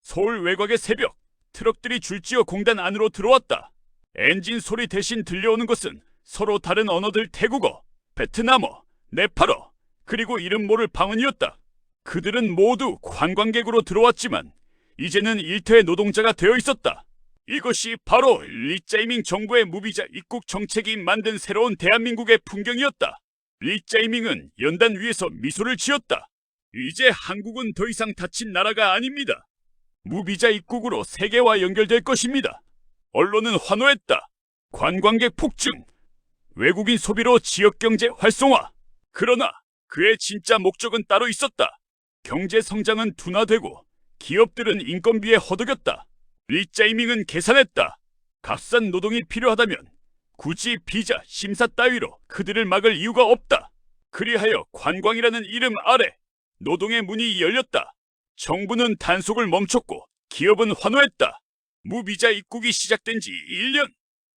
서울 외곽의 새벽, 트럭들이 줄지어 공단 안으로 들어왔다. 엔진 소리 대신 들려오는 것은 서로 다른 언어들 태국어, 베트남어, 네팔어, 그리고 이름 모를 방언이었다. 그들은 모두 관광객으로 들어왔지만 이제는 일터의 노동자가 되어 있었다. 이것이 바로 리짜이밍 정부의 무비자 입국 정책이 만든 새로운 대한민국의 풍경이었다. 리짜이밍은 연단 위에서 미소를 지었다. 이제 한국은 더 이상 닫힌 나라가 아닙니다. 무비자 입국으로 세계와 연결될 것입니다. 언론은 환호했다. 관광객 폭증, 외국인 소비로 지역경제 활성화. 그러나 그의 진짜 목적은 따로 있었다. 경제 성장은 둔화되고 기업들은 인건비에 허덕였다. 리짜이밍은 계산했다. 값싼 노동이 필요하다면 굳이 비자, 심사 따위로 그들을 막을 이유가 없다. 그리하여 관광이라는 이름 아래 노동의 문이 열렸다. 정부는 단속을 멈췄고 기업은 환호했다. 무비자 입국이 시작된 지 1년.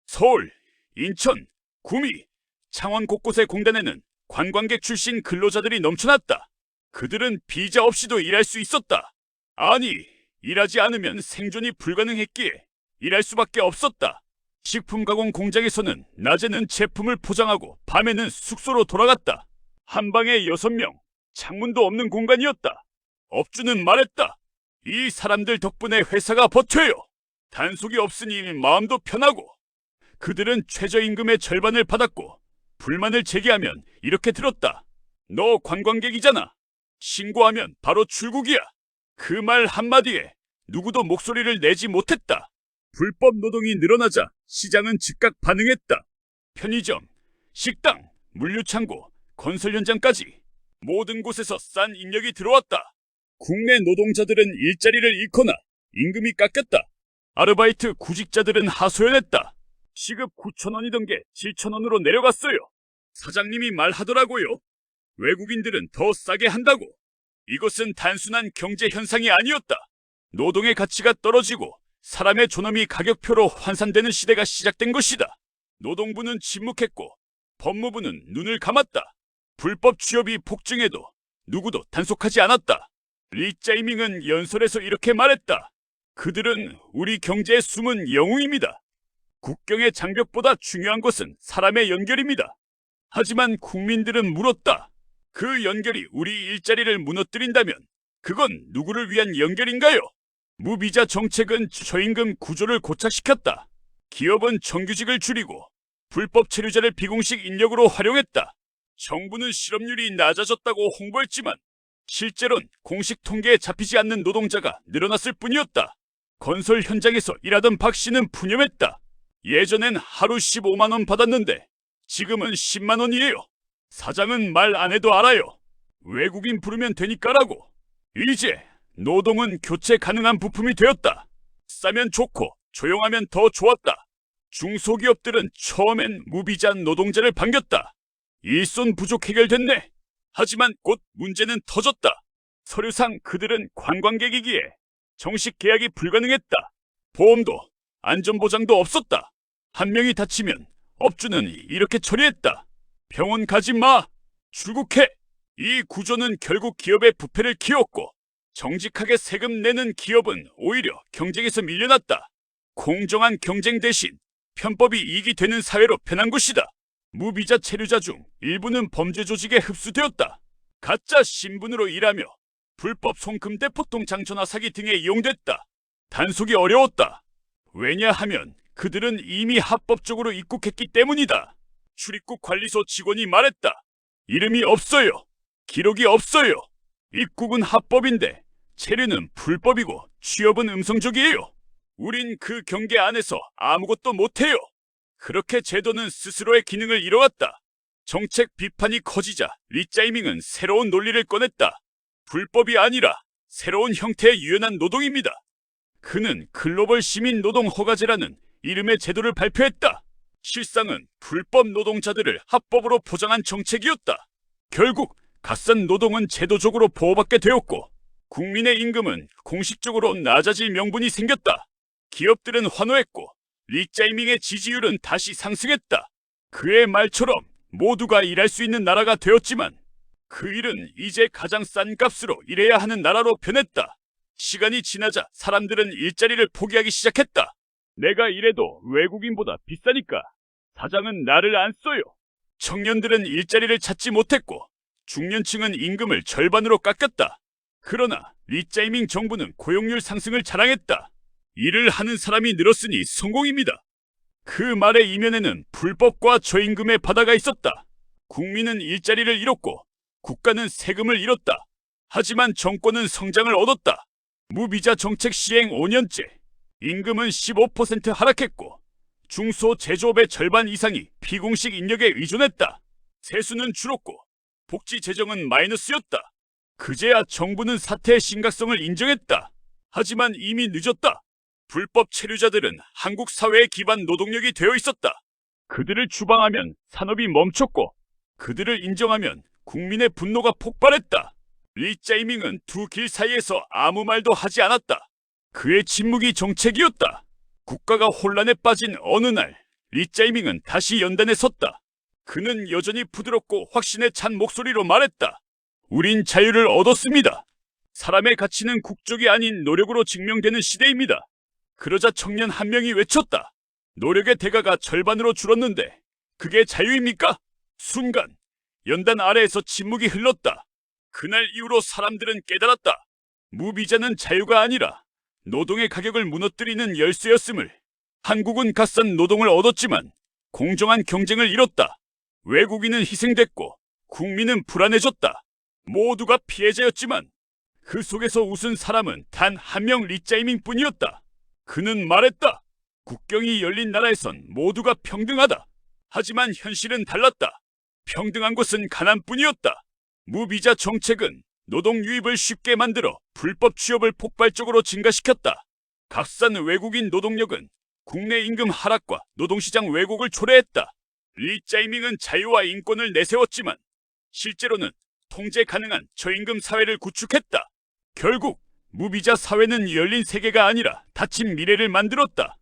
서울, 인천, 구미, 창원 곳곳의 공단에는 관광객 출신 근로자들이 넘쳐났다. 그들은 비자 없이도 일할 수 있었다. 아니, 일하지 않으면 생존이 불가능했기에 일할 수밖에 없었다. 식품 가공 공장에서는 낮에는 제품을 포장하고 밤에는 숙소로 돌아갔다. 한 방에 6명, 창문도 없는 공간이었다. 업주는 말했다. 이 사람들 덕분에 회사가 버텨요. 단속이 없으니 마음도 편하고. 그들은 최저임금의 절반을 받았고 불만을 제기하면 이렇게 들었다. 너 관광객이잖아. 신고하면 바로 출국이야. 그 말 한마디에 누구도 목소리를 내지 못했다. 불법 노동이 늘어나자 시장은 즉각 반응했다. 편의점, 식당, 물류창고, 건설 현장까지 모든 곳에서 싼 인력이 들어왔다. 국내 노동자들은 일자리를 잃거나 임금이 깎였다. 아르바이트 구직자들은 하소연했다. 시급 9,000원이던 게 7,000원으로 내려갔어요. 사장님이 말하더라고요. 외국인들은 더 싸게 한다고. 이것은 단순한 경제 현상이 아니었다. 노동의 가치가 떨어지고 사람의 존엄이 가격표로 환산되는 시대가 시작된 것이다. 노동부는 침묵했고 법무부는 눈을 감았다. 불법 취업이 폭증해도 누구도 단속하지 않았다. 리짜이밍은 연설에서 이렇게 말했다. 그들은 우리 경제의 숨은 영웅입니다. 국경의 장벽보다 중요한 것은 사람의 연결입니다. 하지만 국민들은 물었다. 그 연결이 우리 일자리를 무너뜨린다면 그건 누구를 위한 연결인가요? 무비자 정책은 저임금 구조를 고착시켰다. 기업은 정규직을 줄이고 불법 체류자를 비공식 인력으로 활용했다. 정부는 실업률이 낮아졌다고 홍보했지만 실제로는 공식 통계에 잡히지 않는 노동자가 늘어났을 뿐이었다. 건설 현장에서 일하던 박 씨는 푸념했다. 예전엔 하루 15만 원 받았는데 지금은 10만 원이에요. 사장은 말 안 해도 알아요. 외국인 부르면 되니까라고. 이제 노동은 교체 가능한 부품이 되었다. 싸면 좋고 조용하면 더 좋았다. 중소기업들은 처음엔 무비자 노동자를 반겼다. 일손 부족 해결됐네. 하지만 곧 문제는 터졌다. 서류상 그들은 관광객이기에 정식 계약이 불가능했다. 보험도 안전보장도 없었다. 한 명이 다치면 업주는 이렇게 처리했다. 병원 가지 마. 출국해. 이 구조는 결국 기업의 부패를 키웠고 정직하게 세금 내는 기업은 오히려 경쟁에서 밀려났다. 공정한 경쟁 대신 편법이 이익이 되는 사회로 변한 것이다. 무비자 체류자 중 일부는 범죄 조직에 흡수되었다. 가짜 신분으로 일하며 불법 송금 대포통 전화 사기 등에 이용됐다. 단속이 어려웠다. 왜냐하면 그들은 이미 합법적으로 입국했기 때문이다. 출입국 관리소 직원이 말했다. 이름이 없어요. 기록이 없어요. 입국은 합법인데 체류는 불법이고 취업은 음성적이에요. 우린 그 경계 안에서 아무것도 못해요. 그렇게 제도는 스스로의 기능을 잃어갔다. 정책 비판이 커지자 리짜이밍은 새로운 논리를 꺼냈다. 불법이 아니라 새로운 형태의 유연한 노동입니다. 그는 글로벌 시민 노동 허가제라는 이름의 제도를 발표했다. 실상은 불법 노동자들을 합법으로 포장한 정책이었다. 결국 갓산 노동은 제도적으로 보호받게 되었고 국민의 임금은 공식적으로 낮아질 명분이 생겼다. 기업들은 환호했고 리짜이밍의 지지율은 다시 상승했다. 그의 말처럼 모두가 일할 수 있는 나라가 되었지만 그 일은 이제 가장 싼 값으로 일해야 하는 나라로 변했다. 시간이 지나자 사람들은 일자리를 포기하기 시작했다. 내가 일해도 외국인보다 비싸니까 사장은 나를 안 써요. 청년들은 일자리를 찾지 못했고 중년층은 임금을 절반으로 깎였다. 그러나 리짜이밍 정부는 고용률 상승을 자랑했다. 일을 하는 사람이 늘었으니 성공입니다. 그 말의 이면에는 불법과 저임금의 바다가 있었다. 국민은 일자리를 잃었고 국가는 세금을 잃었다. 하지만 정권은 성장을 얻었다. 무비자 정책 시행 5년째 임금은 15% 하락했고 중소 제조업의 절반 이상이 비공식 인력에 의존했다. 세수는 줄었고 복지 재정은 마이너스였다. 그제야 정부는 사태의 심각성을 인정했다. 하지만 이미 늦었다. 불법 체류자들은 한국 사회의 기반 노동력이 되어 있었다. 그들을 추방하면 산업이 멈췄고 그들을 인정하면 국민의 분노가 폭발했다. 리짜이밍은 두 길 사이에서 아무 말도 하지 않았다. 그의 침묵이 정책이었다. 국가가 혼란에 빠진 어느 날 리짜이밍은 다시 연단에 섰다. 그는 여전히 부드럽고 확신에 찬 목소리로 말했다. 우린 자유를 얻었습니다. 사람의 가치는 국적이 아닌 노력으로 증명되는 시대입니다. 그러자 청년 한 명이 외쳤다. 노력의 대가가 절반으로 줄었는데 그게 자유입니까? 순간 연단 아래에서 침묵이 흘렀다. 그날 이후로 사람들은 깨달았다. 무비자는 자유가 아니라 노동의 가격을 무너뜨리는 열쇠였음을. 한국은 값싼 노동을 얻었지만 공정한 경쟁을 잃었다. 외국인은 희생됐고 국민은 불안해졌다. 모두가 피해자였지만 그 속에서 웃은 사람은 단 한 명 리짜이밍뿐이었다. 그는 말했다. 국경이 열린 나라에선 모두가 평등하다. 하지만 현실은 달랐다. 평등한 것은 가난뿐이었다. 무비자 정책은 노동 유입을 쉽게 만들어 불법 취업을 폭발적으로 증가시켰다. 값싼 외국인 노동력은 국내 임금 하락과 노동시장 왜곡을 초래했다. 리짜이밍은 자유와 인권을 내세웠지만 실제로는 통제 가능한 저임금 사회를 구축했다. 결국 무비자 사회는 열린 세계가 아니라 닫힌 미래를 만들었다.